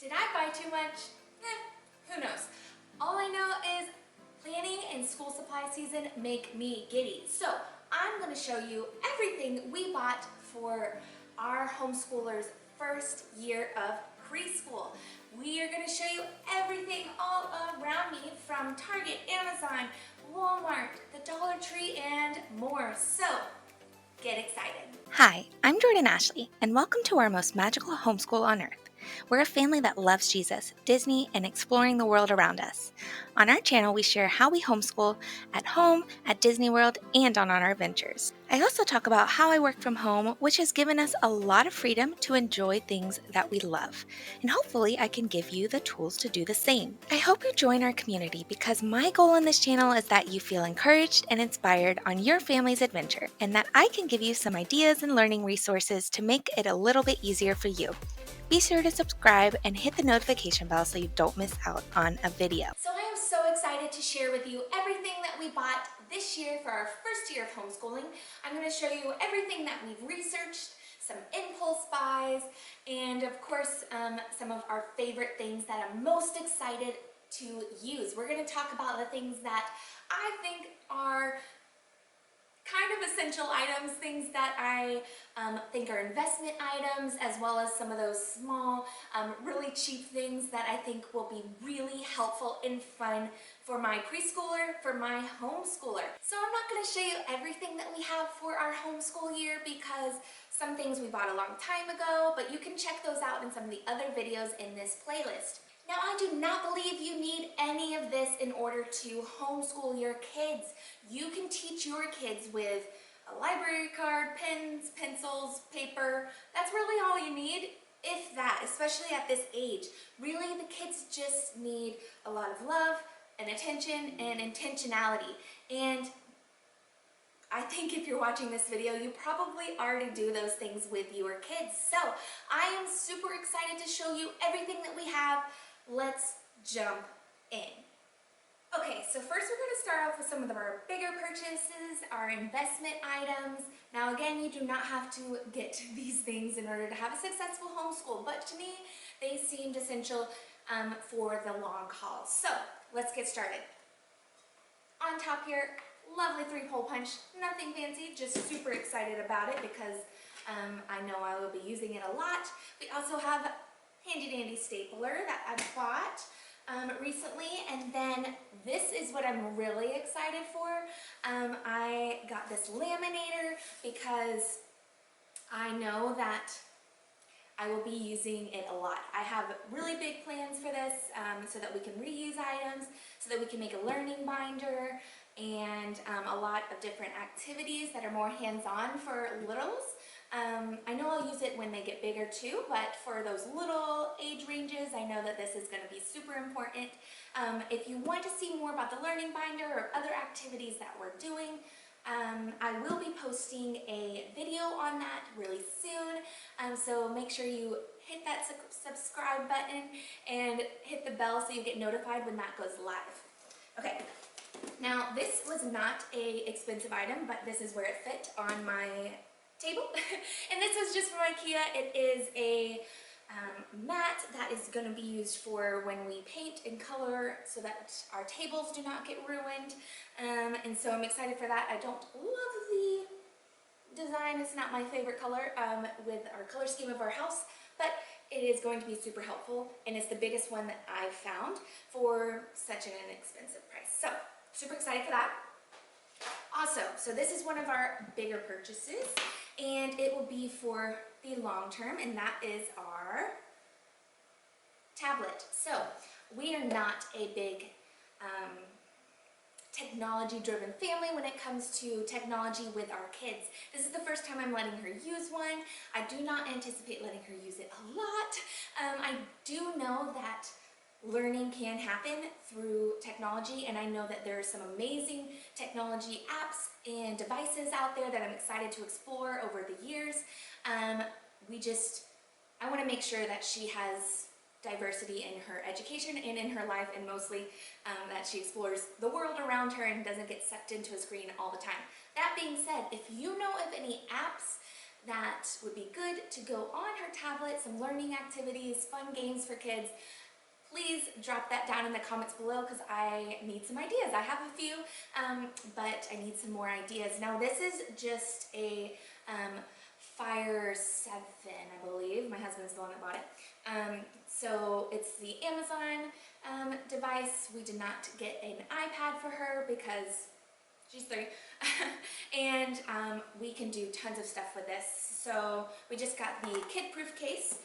Did I buy too much? Who knows? All I know is planning and school supply season make me giddy. So I'm going to show you everything we bought for our homeschoolers' first year of preschool. We are going to show you everything all around me from Target, Amazon, Walmart, the Dollar Tree, and more. So get excited. Hi, I'm Jordan Ashley, and welcome to our most magical homeschool on earth. We're a family that loves Jesus, Disney, and exploring the world around us. On our channel, we share how we homeschool at home, at Disney World, and on our adventures. I also talk about how I work from home, which has given us a lot of freedom to enjoy things that we love. And hopefully, I can give you the tools to do the same. I hope you join our community because my goal on this channel is that you feel encouraged and inspired on your family's adventure, and that I can give you some ideas and learning resources to make it a little bit easier for you. Be sure to subscribe and hit the notification bell so you don't miss out on a video. So I am so excited to share with you everything that we bought this year for our first year of homeschooling. I'm going to show you everything that we've researched, some impulse buys, and of course some of our favorite things that I'm most excited to use. We're going to talk about the things that I think are kind of essential items, things that I think are investment items, as well as some of those small, really cheap things that I think will be really helpful and fun for my preschooler, for my homeschooler. So I'm not going to show you everything that we have for our homeschool year because some things we bought a long time ago, but you can check those out in some of the other videos in this playlist. Now, I do not believe you need any of this in order to homeschool your kids. You can teach your kids with a library card, pens, pencils, paper. That's really all you need, if that, especially at this age. Really, the kids just need a lot of love and attention and intentionality. And I think if you're watching this video, you probably already do those things with your kids. So I am super excited to show you everything that we have. Let's jump in. Okay, so first we're going to start off with some of our bigger purchases, our investment items. Now again, you do not have to get these things in order to have a successful homeschool, but to me, they seemed essential for the long haul. So let's get started. On top here, lovely 3-hole punch, nothing fancy, just super excited about it because I know I will be using it a lot. We also have handy dandy stapler that I bought recently, and then this is what I'm really excited for. I got this laminator because I know that I will be using it a lot. I have really big plans for this so that we can reuse items, so that we can make a learning binder, and a lot of different activities that are more hands-on for littles. I know I'll use it when they get bigger too, but for those little age ranges, I know that this is going to be super important. If you want to see more about the learning binder or other activities that we're doing, I will be posting a video on that really soon, so make sure you hit that subscribe button and hit the bell so you get notified when that goes live. Okay, now this was not an expensive item, but this is where it fit on my table. And this was just from IKEA. It is a mat that is going to be used for when we paint and color so that our tables do not get ruined. And so I'm excited for that. I don't love the design. It's not my favorite color with our color scheme of our house, but it is going to be super helpful, and it's the biggest one that I've found for such an inexpensive price. So super excited for that. Also, so this is one of our bigger purchases, and it will be for the long term, and that is our tablet. So we are not a big technology-driven family when it comes to technology with our kids. This is the first time I'm letting her use one. I do not anticipate letting her use it a lot. I do know that learning can happen through technology, and I know that there are some amazing technology apps and devices out there that I'm excited to explore over the years. I want to make sure that she has diversity in her education and in her life, and mostly that she explores the world around her and doesn't get sucked into a screen all the time. That being said, if you know of any apps that would be good to go on her tablet, some learning activities, fun games for kids, please drop that down in the comments below because I need some ideas. I have a few, but I need some more ideas. Now this is just a Fire 7, I believe. My husband's the one that bought it. So it's the Amazon device. We did not get an iPad for her because she's 3. And we can do tons of stuff with this. So we just got the kid-proof case,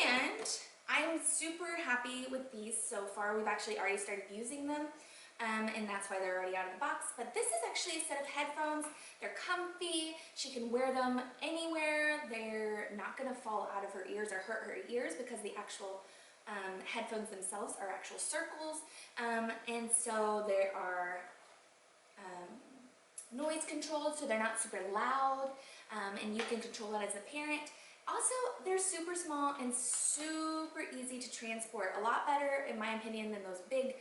and I'm super happy with these so far. We've actually already started using them, and that's why they're already out of the box. But this is actually a set of headphones. They're comfy. She can wear them anywhere. They're not going to fall out of her ears or hurt her ears because the actual headphones themselves are actual circles. And so they are noise controlled, so they're not super loud, and you can control that as a parent. Also, they're super small and super easy to transport. A lot better, in my opinion, than those big,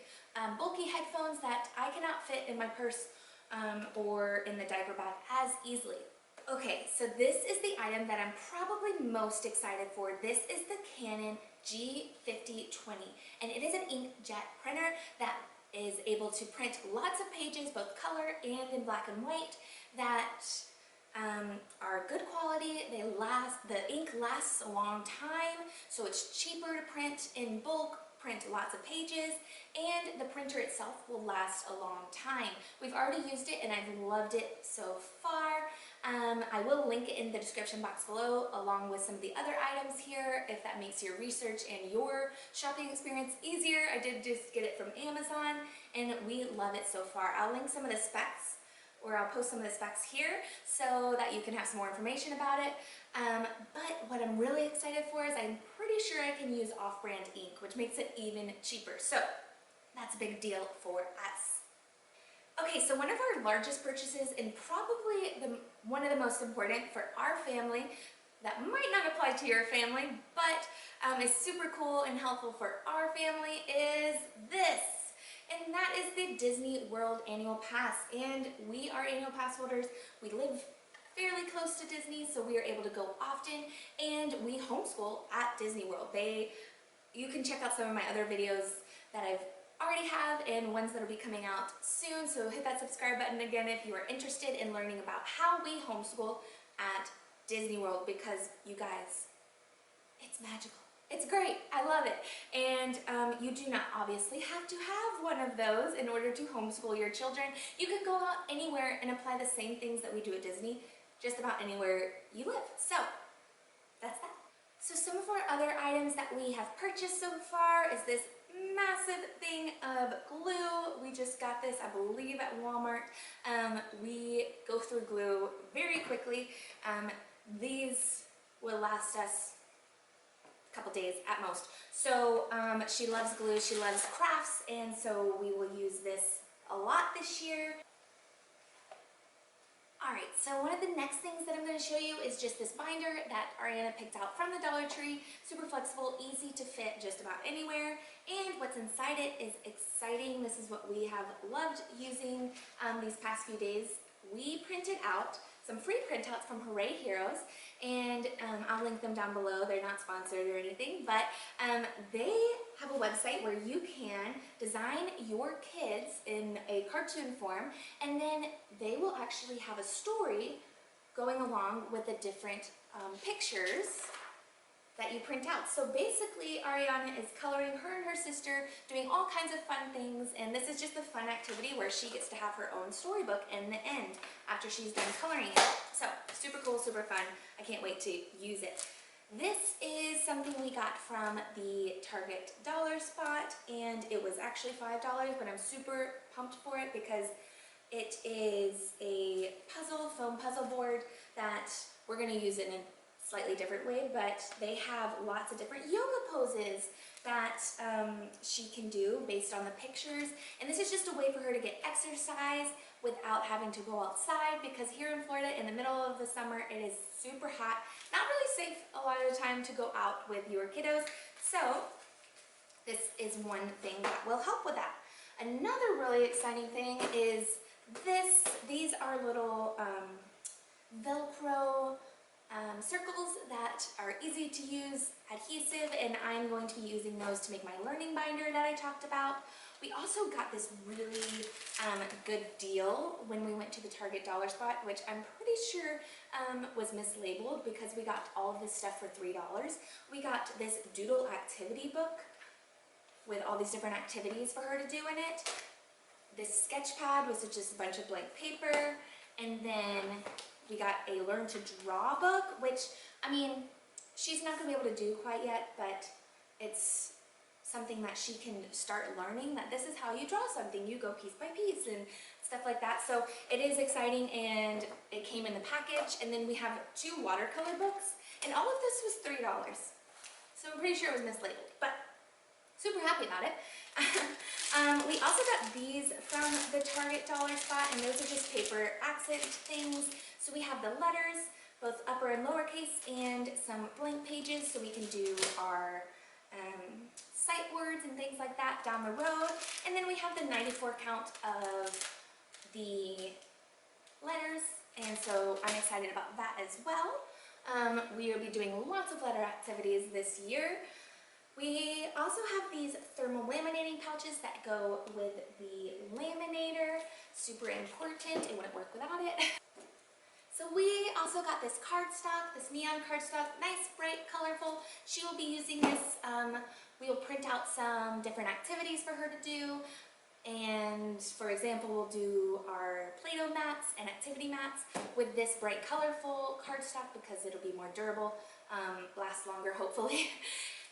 bulky headphones that I cannot fit in my purse or in the diaper bag as easily. Okay, so this is the item that I'm probably most excited for. This is the Canon G5020, and it is an inkjet printer that is able to print lots of pages, both color and in black and white, that are good quality. They last, the ink lasts a long time, so it's cheaper to print in bulk, print lots of pages, and the printer itself will last a long time. We've already used it and I've loved it so far. I will link it in the description box below along with some of the other items here if that makes your research and your shopping experience easier. I did just get it from Amazon and we love it so far. I'll link some of the specs, or I'll post some of the specs here so that you can have some more information about it. But what I'm really excited for is I'm pretty sure I can use off-brand ink, which makes it even cheaper. So that's a big deal for us. Okay, so one of our largest purchases and probably one of the most important for our family, that might not apply to your family, but is super cool and helpful for our family, is this. And that is the Disney World Annual Pass. And we are annual pass holders. We live fairly close to Disney, so we are able to go often, and we homeschool at Disney World. You can check out some of my other videos that I've already have and ones that will be coming out soon, so hit that subscribe button again if you are interested in learning about how we homeschool at Disney World, because you guys, it's magical. It's great. I love it. And you do not obviously have to have one of those in order to homeschool your children. You can go out anywhere and apply the same things that we do at Disney, just about anywhere you live. So that's that. So some of our other items that we have purchased so far is this massive thing of glue. We just got this, I believe, at Walmart. We go through glue very quickly. These will last us couple days at most. So she loves glue, she loves crafts, and so we will use this a lot this year. Alright, so one of the next things that I'm going to show you is just this binder that Ariana picked out from the Dollar Tree. Super flexible, easy to fit just about anywhere, and what's inside it is exciting. This is what we have loved using these past few days. We printed out some free printouts from Hooray Heroes, and I'll link them down below. They're not sponsored or anything, but they have a website where you can design your kids in a cartoon form, and then they will actually have a story going along with the different pictures that you print out. So basically, Ariana is coloring, her and her sister, doing all kinds of fun things, and this is just a fun activity where she gets to have her own storybook in the end after she's done coloring it. So super cool, super fun. I can't wait to use it. This is something we got from the Target dollar spot, and it was actually $5, but I'm super pumped for it because it is a foam puzzle board that we're going to use it in a slightly different way, but they have lots of different yoga poses that she can do based on the pictures, and this is just a way for her to get exercise without having to go outside, because here in Florida in the middle of the summer it is super hot, not really safe a lot of the time to go out with your kiddos, so this is one thing that will help with that. Another really exciting thing is these are little Velcro circles that are easy to use, adhesive, and I'm going to be using those to make my learning binder that I talked about. We also got this really good deal when we went to the Target dollar spot, which I'm pretty sure was mislabeled because we got all of this stuff for $3. We got this doodle activity book with all these different activities for her to do in it. This sketch pad was just a bunch of blank paper, and then we got a learn to draw book, which, I mean, she's not gonna be able to do quite yet, but it's something that she can start learning, that this is how you draw something. You go piece by piece and stuff like that. So it is exciting, and it came in the package. And then we have 2 watercolor books, and all of this was $3. So I'm pretty sure it was mislabeled, but super happy about it. We also got these from the Target dollar spot, and those are just paper accent things. So we have the letters, both upper and lowercase, and some blank pages so we can do our sight words and things like that down the road. And then we have the 94 count of the letters, and so I'm excited about that as well. We will be doing lots of letter activities this year. We also have these thermal laminating pouches that go with the laminator. Super important, it wouldn't work without it. So we also got this cardstock, this neon cardstock, nice, bright, colorful. She will be using this. We'll print out some different activities for her to do. And for example, we'll do our Playdough mats and activity mats with this bright, colorful cardstock because it'll be more durable, last longer, hopefully.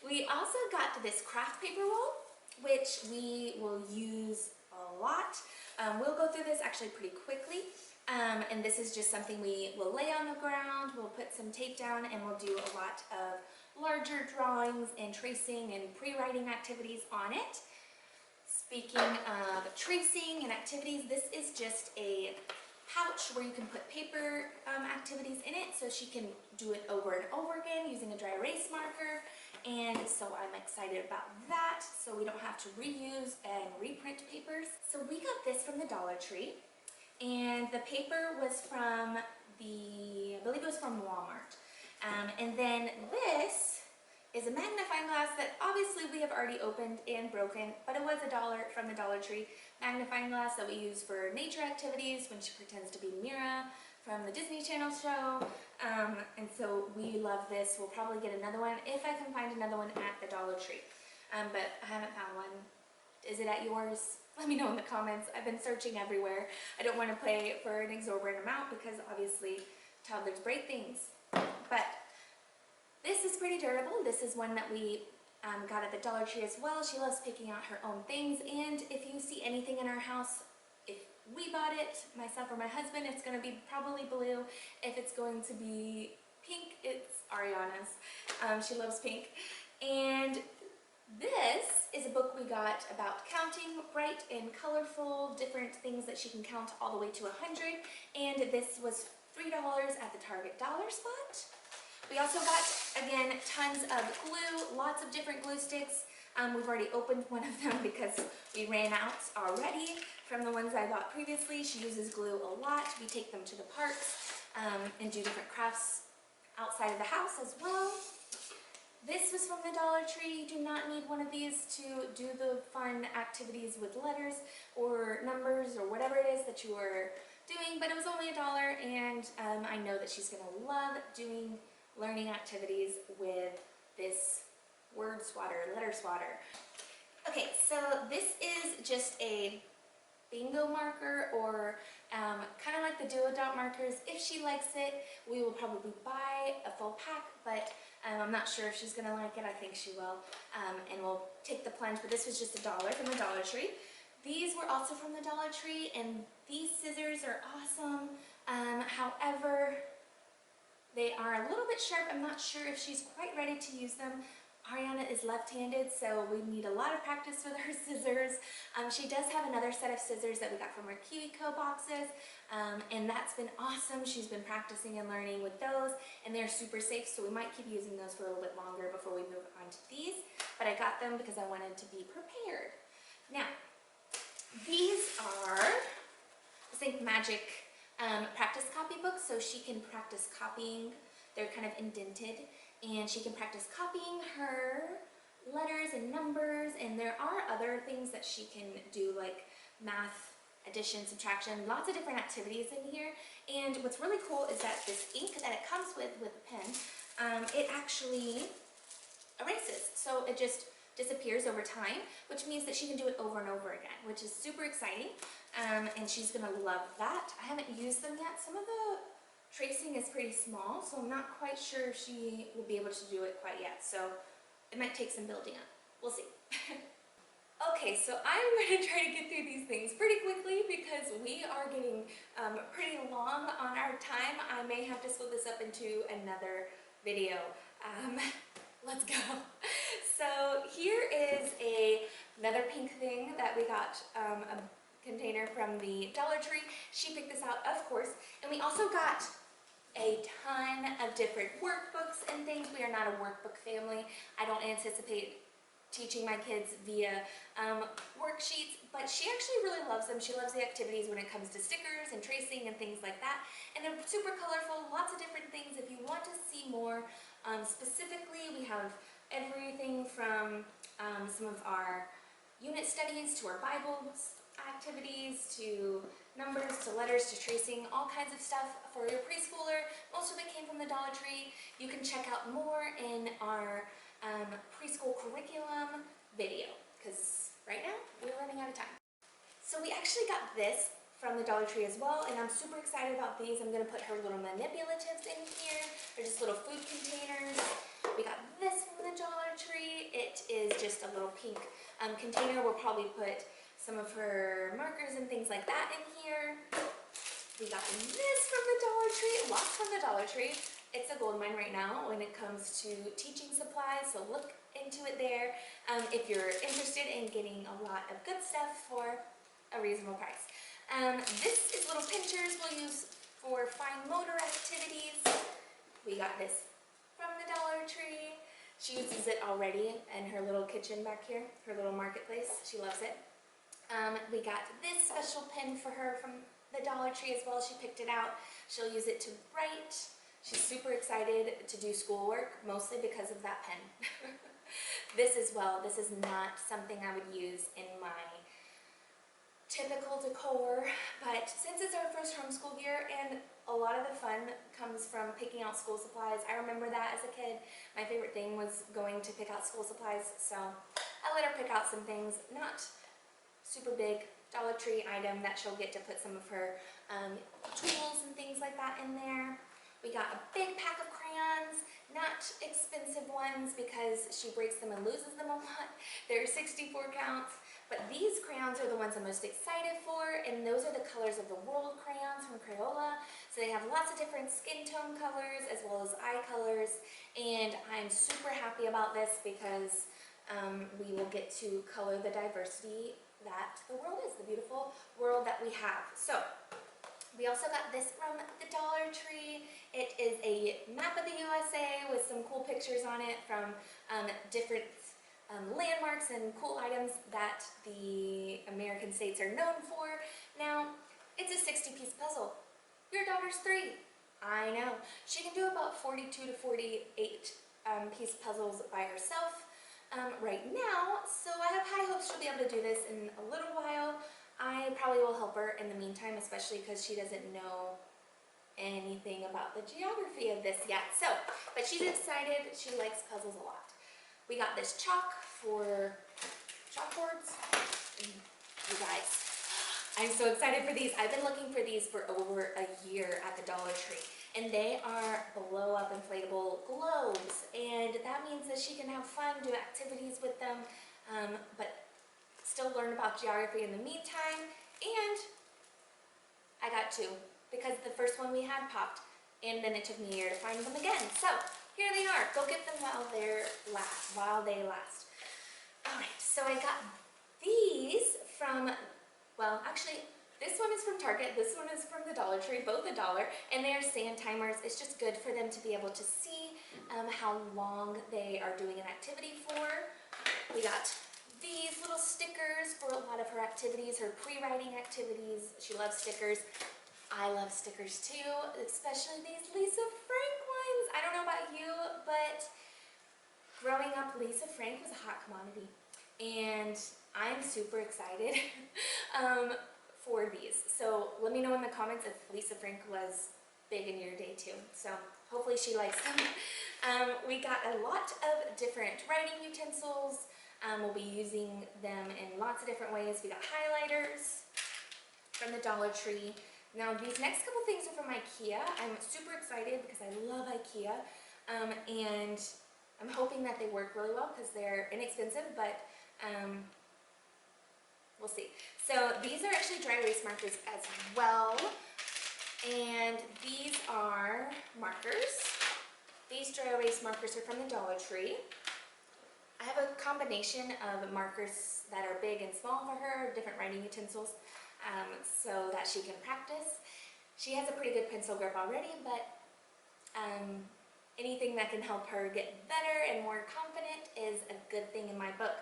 We also got this craft paper roll, which we will use a lot. We'll go through this actually pretty quickly. And this is just something we will lay on the ground, we'll put some tape down, and we'll do a lot of larger drawings and tracing and pre-writing activities on it. Speaking of tracing and activities, this is just a pouch where you can put paper activities in it, so she can do it over and over again using a dry erase marker. And so I'm excited about that, so we don't have to reuse and reprint papers. So we got this from the Dollar Tree. And the paper was from I believe it was from Walmart. And then this is a magnifying glass that obviously we have already opened and broken, but it was $1 from the Dollar Tree magnifying glass that we use for nature activities when she pretends to be Mira from the Disney Channel show. And so we love this. We'll probably get another one if I can find another one at the Dollar Tree. But I haven't found one. Is it at yours? Let me know in the comments. I've been searching everywhere. I don't want to pay for an exorbitant amount because obviously toddlers break things. But this is pretty durable. This is one that we got at the Dollar Tree as well. She loves picking out her own things, and if you see anything in our house, if we bought it, myself or my husband, it's going to be probably blue. If it's going to be pink, it's Ariana's. She loves pink. And this is a book we got about counting, bright and colorful, different things that she can count all the way to 100. And this was $3 at the Target dollar spot. We also got, again, tons of glue, lots of different glue sticks. We've already opened one of them because we ran out already from the ones I bought previously. She uses glue a lot. We take them to the parks and do different crafts outside of the house as well. This was from the Dollar Tree. You do not need one of these to do the fun activities with letters or numbers or whatever it is that you are doing, but it was only $1, and I know that she's going to love doing learning activities with this word swatter, letter swatter. Okay, so this is just a bingo marker, or kind of like the duo-dot markers. If she likes it, we will probably buy a full pack, but I'm not sure if she's going to like it. I think she will, and we'll take the plunge, but this was just $1 from the Dollar Tree. These were also from the Dollar Tree, and these scissors are awesome. However, they are a little bit sharp. I'm not sure if she's quite ready to use them. Ariana is left-handed, so we need a lot of practice with her scissors. She does have another set of scissors that we got from her KiwiCo boxes, and that's been awesome. She's been practicing and learning with those, and they're super safe, so we might keep using those for a little bit longer before we move on to these. But I got them because I wanted to be prepared. Now, these are the Think Magic practice copy books, so she can practice copying They're kind of indented, and she can practice copying her letters and numbers, and there are other things that she can do, like math, addition, subtraction, lots of different activities in here. And what's really cool is that this ink that it comes with the pen, it actually erases. So it just disappears over time, which means that she can do it over and over again, which is super exciting. And she's gonna love that. I haven't used them yet. Some of the tracing is pretty small, so I'm not quite sure if she will be able to do it quite yet. So it might take some building up. We'll see. Okay, so I'm going to try to get through these things pretty quickly because we are getting pretty long on our time. I may have to split this up into another video. Let's go. So here is another pink thing that we got, a container from the Dollar Tree. She picked this out, of course, and we also got a ton of different workbooks and things. We are not a workbook family. I don't anticipate teaching my kids via worksheets, but she actually really loves them. She loves the activities when it comes to stickers and tracing and things like that. And they're super colorful, lots of different things. If you want to see more specifically, we have everything from some of our unit studies to our Bible activities to numbers to letters to tracing, all kinds of stuff for your preschooler. Most of it came from the Dollar Tree. You can check out more in our preschool curriculum video, because right now we're running out of time. So we actually got this from the Dollar Tree as well, and I'm super excited about these. I'm going to put her little manipulatives in here. They're just little food containers. We got this from the Dollar Tree. It is just a little pink container. We'll probably put some of her markers and things like that in here. We got this from the Dollar Tree, lots from the Dollar Tree. It's a gold mine right now when it comes to teaching supplies, so look into it there if you're interested in getting a lot of good stuff for a reasonable price. This is little pinchers we'll use for fine motor activities. We got this from the Dollar Tree. She uses it already in her little kitchen back here, her little marketplace. She loves it. We got this special pen for her from the Dollar Tree as well. She picked it out. She'll use it to write. She's super excited to do schoolwork, mostly because of that pen. This as well, this is not something I would use in my typical decor, but since it's our first homeschool year and a lot of the fun comes from picking out school supplies. I remember that as a kid. My favorite thing was going to pick out school supplies, so I let her pick out some things, not super big Dollar Tree item that she'll get to put some of her tools and things like that in there. We got a big pack of crayons, not expensive ones because she breaks them and loses them a lot. They're 64 counts, but these crayons are the ones I'm most excited for, and those are the colors of the world crayons from Crayola. So they have lots of different skin tone colors as well as eye colors, and I'm super happy about this because we will get to color the diversity that the world is, the beautiful world that we have. So we also got this from the Dollar Tree. It is a map of the USA with some cool pictures on it from different landmarks and cool items that the American states are known for. Now, it's a 60-piece puzzle. Your daughter's 3. I know. She can do about 42 to 48 piece puzzles by herself right now, so I have high hopes she'll be able to do this in a little while. I probably will help her in the meantime, especially because she doesn't know anything about the geography of this yet. So, but she's excited. She likes puzzles a lot. We got this chalk for chalkboards. You guys, I'm so excited for these. I've been looking for these for over a year at the Dollar Tree. And they are blow-up inflatable globes. And that means that she can have fun, do activities with them, but still learn about geography in the meantime. And I got 2 because the first one we had popped, and then it took me a year to find them again. So here they are. Go get them while they last. All right, so I got these from, well, actually, this one is from Target, this one is from the Dollar Tree, both $1, and they are sand timers. It's just good for them to be able to see how long they are doing an activity for. We got these little stickers for a lot of her activities, her pre-writing activities. She loves stickers. I love stickers too, especially these Lisa Frank ones. I don't about you, but growing up, Lisa Frank was a hot commodity, and I'm super excited for these. So let me know in the comments if Lisa Frank was big in your day too. So hopefully she likes them. We got a lot of different writing utensils. We'll be using them in lots of different ways. We got highlighters from the Dollar Tree. Now these next couple things are from IKEA. I'm super excited because I love IKEA, and I'm hoping that they work really well because they're inexpensive, but we'll see. So these are actually dry erase markers as well, and these are markers. These dry erase markers are from the Dollar Tree. I have a combination of markers that are big and small for her, different writing utensils, so that she can practice. She has a pretty good pencil grip already, but anything that can help her get better and more confident is a good thing in my book.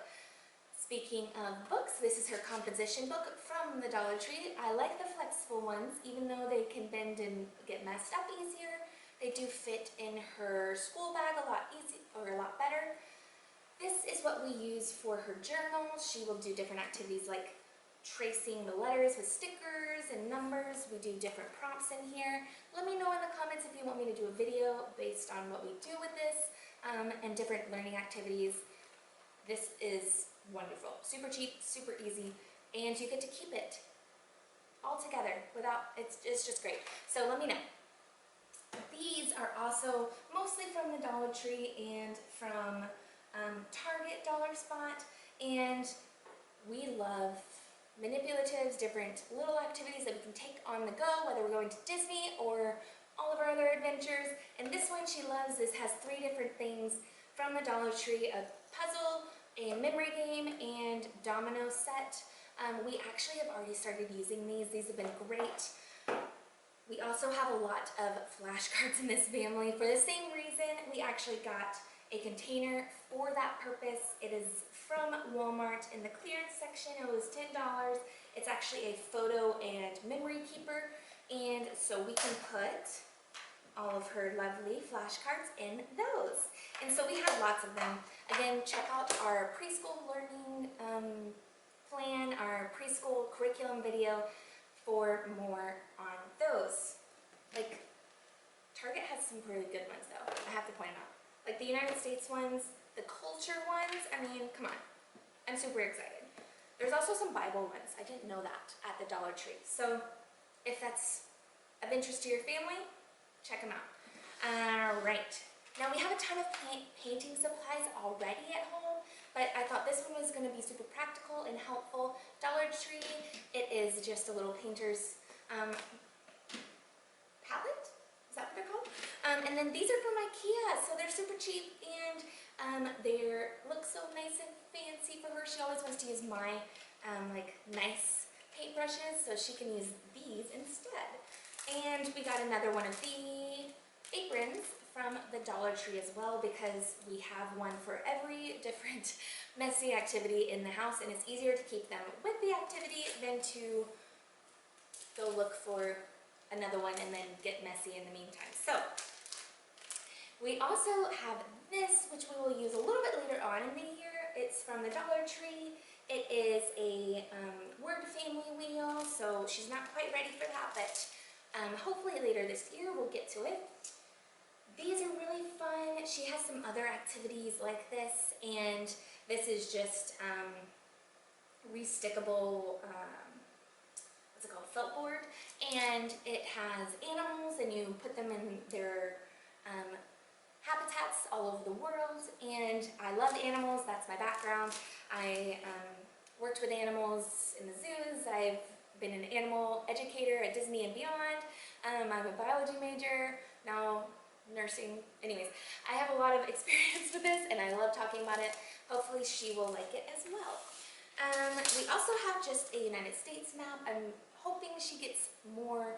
Speaking of books, this is her composition book from the Dollar Tree. I like the flexible ones, even though they can bend and get messed up easier. They do fit in her school bag a lot better. This is what we use for her journal. She will do different activities like tracing the letters with stickers and numbers. We do different prompts in here. Let me know in the comments if you want me to do a video based on what we do with this and different learning activities. This is wonderful. Super cheap, super easy, and you get to keep it all together without, it's just great. So let me know. These are also mostly from the Dollar Tree and from Target Dollar Spot, and we love manipulatives, different little activities that we can take on the go, whether we're going to Disney or all of our other adventures. And this one she loves. This has 3 different things from the Dollar Tree: a puzzle, a memory game, and domino set. We actually have already started using these. These have been great. We also have a lot of flashcards in this family. For the same reason, we actually got a container for that purpose. It is from Walmart in the clearance section. It was $10. It's actually a photo and memory keeper, and so we can put all of her lovely flashcards in those. And so we have lots of them. Again, check out our preschool learning plan, our preschool curriculum video for more on those. Like, Target has some really good ones though, I have to point out. Like the United States ones, the culture ones, I mean, come on. I'm super excited. There's also some Bible ones. I didn't know that at the Dollar Tree. So if that's of interest to your family, check them out. Alright. Now we have a ton of painting supplies already at home, but I thought this one was going to be super practical and helpful. Dollar Tree, it is just a little painter's palette? Is that what they're called? And then these are from IKEA, so they're super cheap, and they look so nice and fancy for her. She always wants to use my like nice paintbrushes, so she can use these instead. And we got another one of the aprons from the Dollar Tree as well, because we have one for every different messy activity in the house, and it's easier to keep them with the activity than to go look for another one and then get messy in the meantime. So we also have this, which we will use a little bit later on in the year. It's from the Dollar Tree. It is a word family wheel, so she's not quite ready for that, but hopefully later this year we'll get to it. These are really fun. She has some other activities like this, and this is just restickable, what's it called, felt board, and it has animals, and you put them in their habitats all over the world, and I love animals. That's my background. I worked with animals in the zoos. I've been an animal educator at Disney and beyond. I'm a biology major, now nursing. Anyways, I have a lot of experience with this, and I love talking about it. Hopefully she will like it as well. We also have just a United States map. I'm hoping she gets more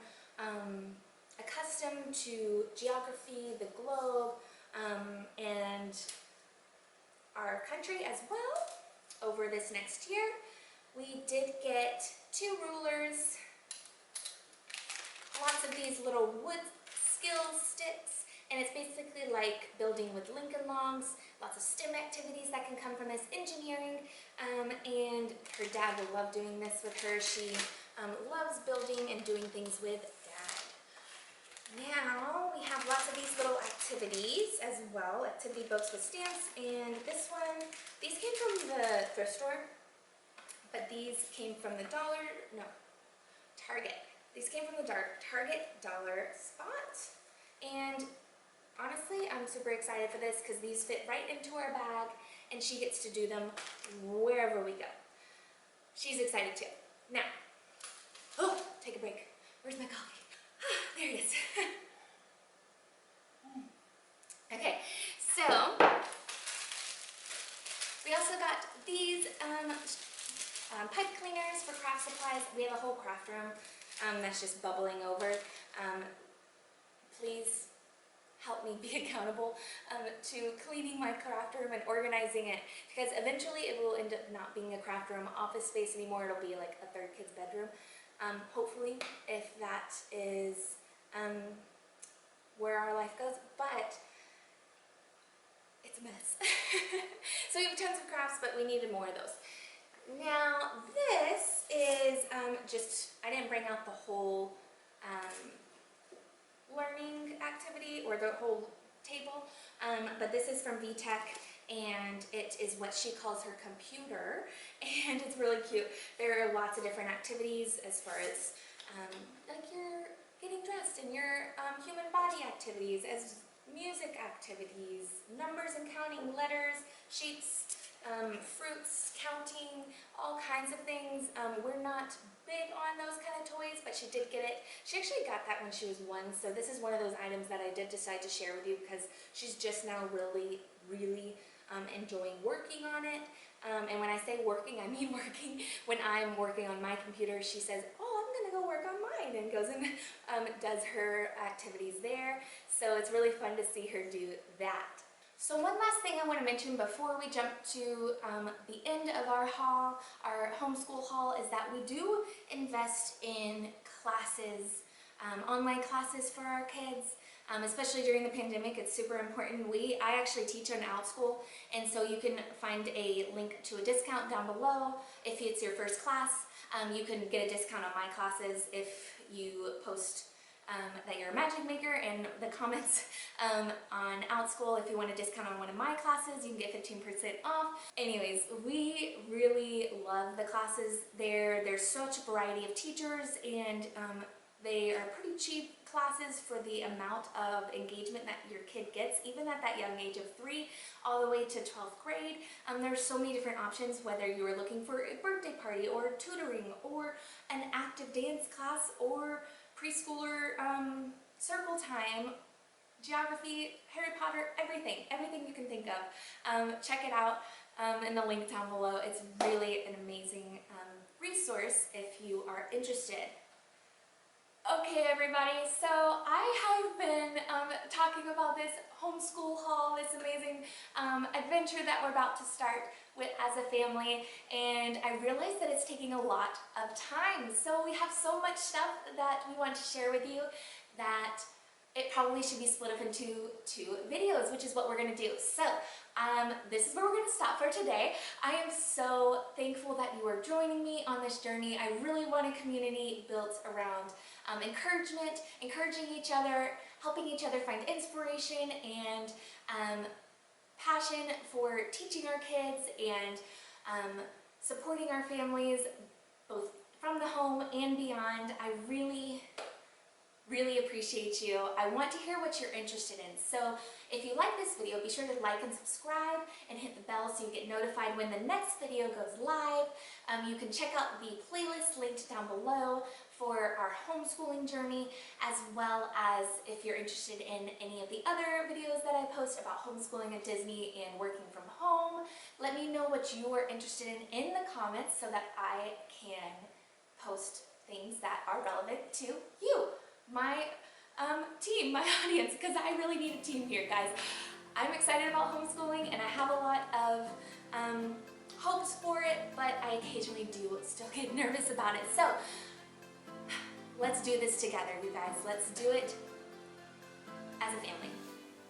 accustomed to geography, the globe, and our country as well over this next year. We did get 2 rulers, lots of these little wood skill sticks, And it's basically like building with Lincoln Logs, lots of STEM activities that can come from this, engineering, and her dad will love doing this with her. She loves building and doing things with Dad. Now we have lots of these little activities as well, activity books with stamps, and this one, these came from the thrift store, but these came from the Target. These came from the Target dollar spot, and honestly, I'm super excited for this because these fit right into our bag, and she gets to do them wherever we go. She's excited too. Now, take a break. Where's my coffee? There it is. Okay, so we also got these pipe cleaners for craft supplies. We have a whole craft room that's just bubbling over. Please help me be accountable to cleaning my craft room and organizing it, because eventually it will end up not being a craft room office space anymore. It'll be like a third kid's bedroom. Hopefully, if that is where our life goes, but it's a mess. So we have tons of crafts, but we needed more of those. Now this is I didn't bring out the whole learning activity or the whole table, but this is from VTech, and it is what she calls her computer, and it's really cute. There are lots of different activities as far as like your getting dressed and your human body activities, as music activities, numbers and counting, letters, sheets, fruits, counting, all kinds of things. We're not big on those kind of toys, but she did get it. She actually got that when she was 1, so this is one of those items that I did decide to share with you because she's just now really enjoying working on it. And when I say working, I mean working. When I'm working on my computer, she says, oh, I'm gonna go work on mine, and goes and does her activities there. So it's really fun to see her do that. So one last thing I want to mention before we jump to the end of our haul, our homeschool haul, is that we do invest in classes, online classes for our kids. Especially during the pandemic, it's super important. I actually teach on Outschool, and so you can find a link to a discount down below. If it's your first class, you can get a discount on my classes if you post that you're a magic maker in the comments on Outschool. If you want a discount on one of my classes, you can get 15% off. Anyways, we really love the classes there. There's such a variety of teachers, and they are pretty cheap classes for the amount of engagement that your kid gets, even at that young age of 3 all the way to 12th grade. There's so many different options, whether you are looking for a birthday party or tutoring or an active dance class or preschooler circle time, geography, Harry Potter, everything you can think of. Check it out in the link down below. It's really an amazing resource if you are interested. Okay everybody, so I have been talking about this homeschool haul, this amazing adventure that we're about to start with as a family, and I realize that it's taking a lot of time. So we have so much stuff that we want to share with you that it probably should be split up into 2 videos, which is what we're going to do. So this is where we're going to stop for today. I am so thankful that you are joining me on this journey. I really want a community built around encouragement, encouraging each other, helping each other find inspiration and passion for teaching our kids and supporting our families both from the home and beyond. I really appreciate you. I want to hear what you're interested in. So if you like this video, be sure to like and subscribe and hit the bell so you get notified when the next video goes live. You can check out the playlist linked down below for our homeschooling journey, as well as if you're interested in any of the other videos that I post about homeschooling at Disney and working from home. Let me know what you are interested in the comments so that I can post things that are relevant to you, my team, my audience, because I really need a team here, guys. I'm excited about homeschooling and I have a lot of hopes for it, but I occasionally do still get nervous about it. So let's do this together, you guys. Let's do it as a family.